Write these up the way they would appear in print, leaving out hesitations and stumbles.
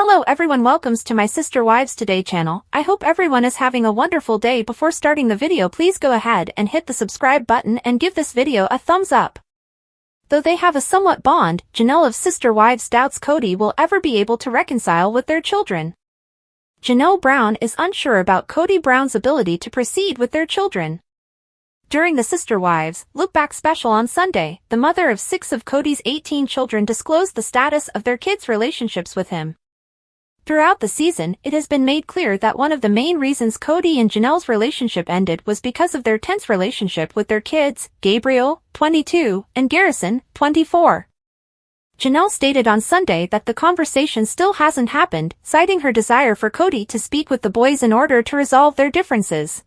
Hello everyone, welcomes to my Sister Wives Today channel. I hope everyone is having a wonderful day. Before starting the video, please go ahead and hit the subscribe button and give this video a thumbs up. Though they have a somewhat bond, Janelle of Sister Wives doubts Kody will ever be able to reconcile with their children. Janelle Brown is unsure about Kody Brown's ability to proceed with their children. During the Sister Wives Look Back special on Sunday, the mother of 6 of Kody's 18 children disclosed the status of their kids' relationships with him. Throughout the season, it has been made clear that one of the main reasons Kody and Janelle's relationship ended was because of their tense relationship with their kids, Gabriel, 22, and Garrison, 24. Janelle stated on Sunday that the conversation still hasn't happened, citing her desire for Kody to speak with the boys in order to resolve their differences.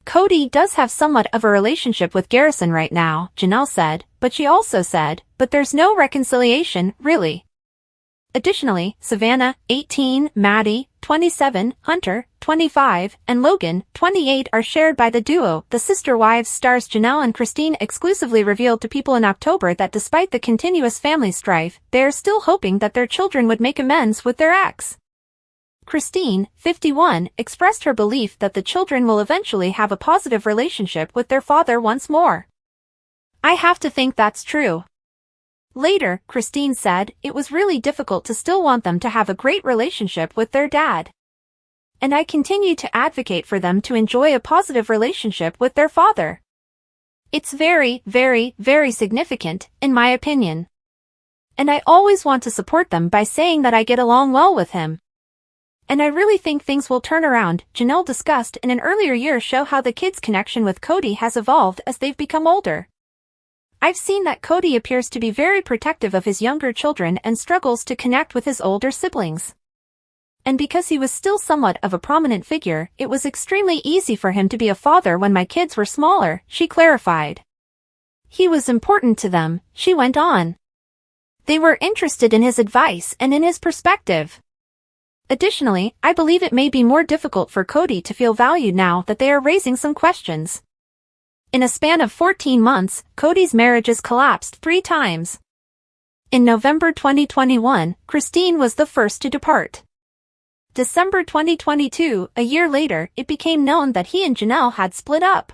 Kody does have somewhat of a relationship with Garrison right now, Janelle said, but she also said, but there's no reconciliation, really. Additionally, Savannah, 18, Maddie, 27, Hunter, 25, and Logan, 28 are shared by the duo. The Sister Wives stars Janelle and Christine exclusively revealed to people in October that despite the continuous family strife, they are still hoping that their children would make amends with their ex. Christine, 51, expressed her belief that the children will eventually have a positive relationship with their father once more. I have to think that's true. Later, Christine said, it was really difficult to still want them to have a great relationship with their dad. And I continue to advocate for them to enjoy a positive relationship with their father. It's very, very, very significant, in my opinion. And I always want to support them by saying that I get along well with him. And I really think things will turn around. Janelle discussed in an earlier year show how the kids' connection with Kody has evolved as they've become older. I've seen that Kody appears to be very protective of his younger children and struggles to connect with his older siblings. And because he was still somewhat of a prominent figure, it was extremely easy for him to be a father when my kids were smaller, she clarified. He was important to them, she went on. They were interested in his advice and in his perspective. Additionally, I believe it may be more difficult for Kody to feel valued now that they are raising some questions. In a span of 14 months, Kody's marriages collapsed 3 times. In November 2021, Christine was the first to depart. December 2022, a year later, it became known that he and Janelle had split up.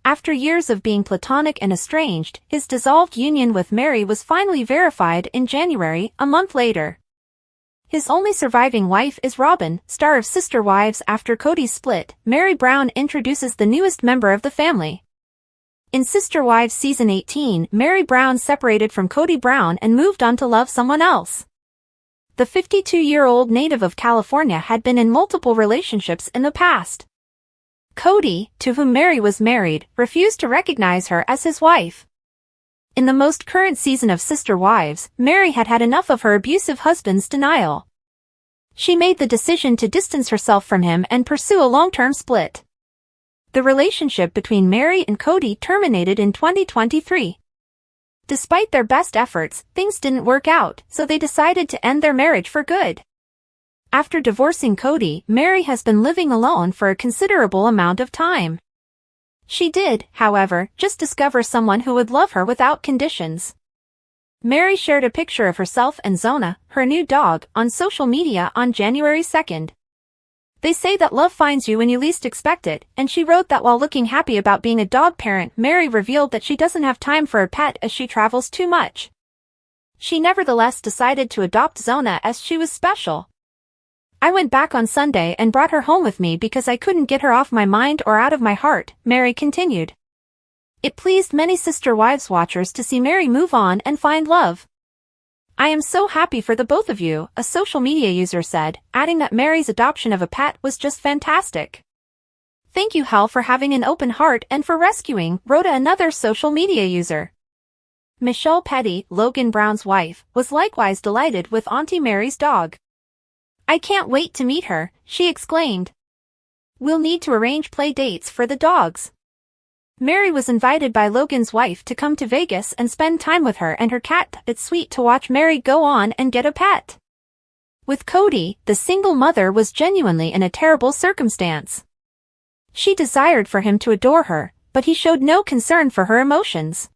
After years of being platonic and estranged, his dissolved union with Mary was finally verified in January, a month later. His only surviving wife is Robin, star of Sister Wives. After Kody's split, Mary Brown introduces the newest member of the family. In Sister Wives Season 18, Mary Brown separated from Kody Brown and moved on to love someone else. The 52-year-old native of California had been in multiple relationships in the past. Kody, to whom Mary was married, refused to recognize her as his wife. In the most current season of Sister Wives, Mary had had enough of her abusive husband's denial. She made the decision to distance herself from him and pursue a long-term split. The relationship between Mary and Kody terminated in 2023. Despite their best efforts, things didn't work out, so they decided to end their marriage for good. After divorcing Kody, Mary has been living alone for a considerable amount of time. She did, however, just discover someone who would love her without conditions. Mary shared a picture of herself and Zona, her new dog, on social media on January 2nd. They say that love finds you when you least expect it, and she wrote that while looking happy about being a dog parent, Mary revealed that she doesn't have time for a pet as she travels too much. She nevertheless decided to adopt Zona as she was special. I went back on Sunday and brought her home with me because I couldn't get her off my mind or out of my heart, Mary continued. It pleased many Sister Wives watchers to see Mary move on and find love. I am so happy for the both of you, a social media user said, adding that Mary's adoption of a pet was just fantastic. Thank you, Hal, for having an open heart and for rescuing, wrote another social media user. Michelle Petty, Logan Brown's wife, was likewise delighted with Auntie Mary's dog. I can't wait to meet her, she exclaimed. We'll need to arrange play dates for the dogs. Mary was invited by Logan's wife to come to Vegas and spend time with her and her cat. It's sweet to watch Mary go on and get a pet. With Kody, the single mother was genuinely in a terrible circumstance. She desired for him to adore her, but he showed no concern for her emotions.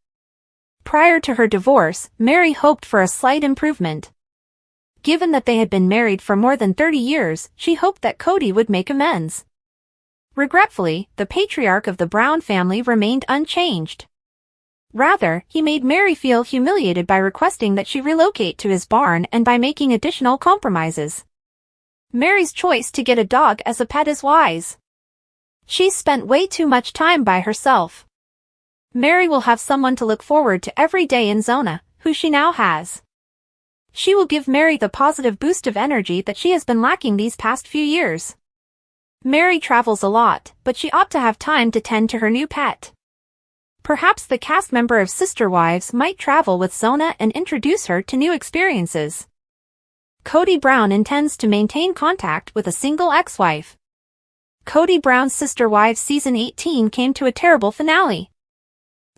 Prior to her divorce, Mary hoped for a slight improvement. Given that they had been married for more than 30 years, she hoped that Kody would make amends. Regretfully, the patriarch of the Brown family remained unchanged. Rather, he made Mary feel humiliated by requesting that she relocate to his barn and by making additional compromises. Mary's choice to get a dog as a pet is wise. She spent way too much time by herself. Mary will have someone to look forward to every day in Zona, who she now has. She will give Mary the positive boost of energy that she has been lacking these past few years. Mary travels a lot, but she ought to have time to tend to her new pet. Perhaps the cast member of Sister Wives might travel with Zona and introduce her to new experiences. Kody Brown intends to maintain contact with a single ex-wife. Kody Brown's Sister Wives Season 18 came to a terrible finale.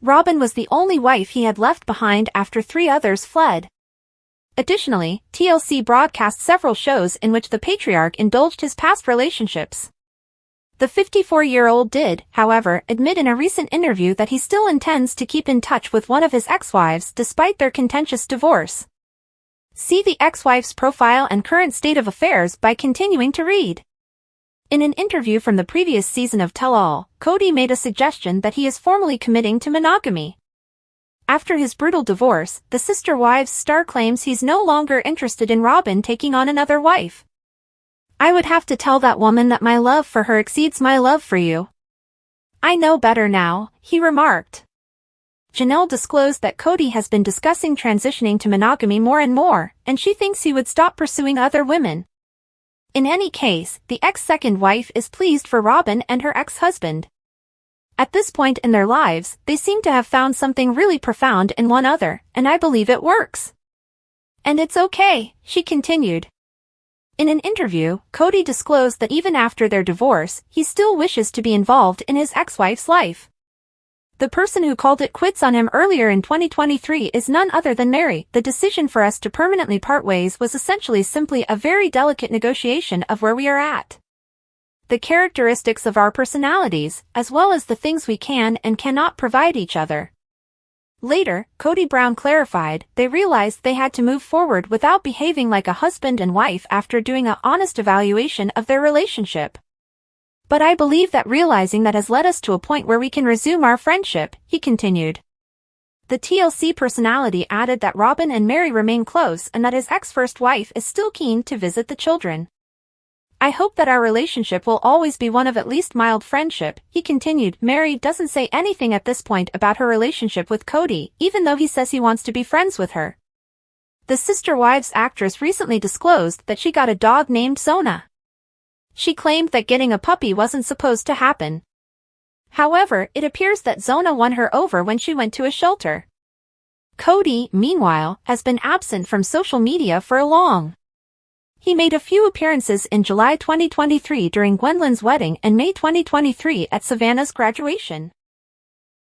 Robyn was the only wife he had left behind after 3 others fled. Additionally, TLC broadcast several shows in which the patriarch indulged his past relationships. The 54-year-old did, however, admit in a recent interview that he still intends to keep in touch with one of his ex-wives despite their contentious divorce. See the ex-wife's profile and current state of affairs by continuing to read. In an interview from the previous season of Tell All, Kody made a suggestion that he is formally committing to monogamy. After his brutal divorce, the Sister Wives star claims he's no longer interested in Robyn taking on another wife. "I would have to tell that woman that my love for her exceeds my love for you. I know better now," he remarked. Janelle disclosed that Kody has been discussing transitioning to monogamy more and more, and she thinks he would stop pursuing other women. In any case, the ex-second wife is pleased for Robyn and her ex-husband. At this point in their lives, they seem to have found something really profound in one another, and I believe it works. And it's okay, she continued. In an interview, Kody disclosed that even after their divorce, he still wishes to be involved in his ex-wife's life. The person who called it quits on him earlier in 2023 is none other than Mary. "The decision for us to permanently part ways was essentially simply a very delicate negotiation of where we are at. The characteristics of our personalities, as well as the things we can and cannot provide each other." Later, Kody Brown clarified, they realized they had to move forward without behaving like a husband and wife after doing an honest evaluation of their relationship. "But I believe that realizing that has led us to a point where we can resume our friendship," he continued. The TLC personality added that Robyn and Mary remain close and that his ex-first wife is still keen to visit the children. "I hope that our relationship will always be one of at least mild friendship," he continued. Mary doesn't say anything at this point about her relationship with Kody, even though he says he wants to be friends with her. The Sister Wives actress recently disclosed that she got a dog named Zona. She claimed that getting a puppy wasn't supposed to happen. However, it appears that Zona won her over when she went to a shelter. Kody, meanwhile, has been absent from social media for long. He made a few appearances in July 2023 during Gwendolyn's wedding and May 2023 at Savannah's graduation.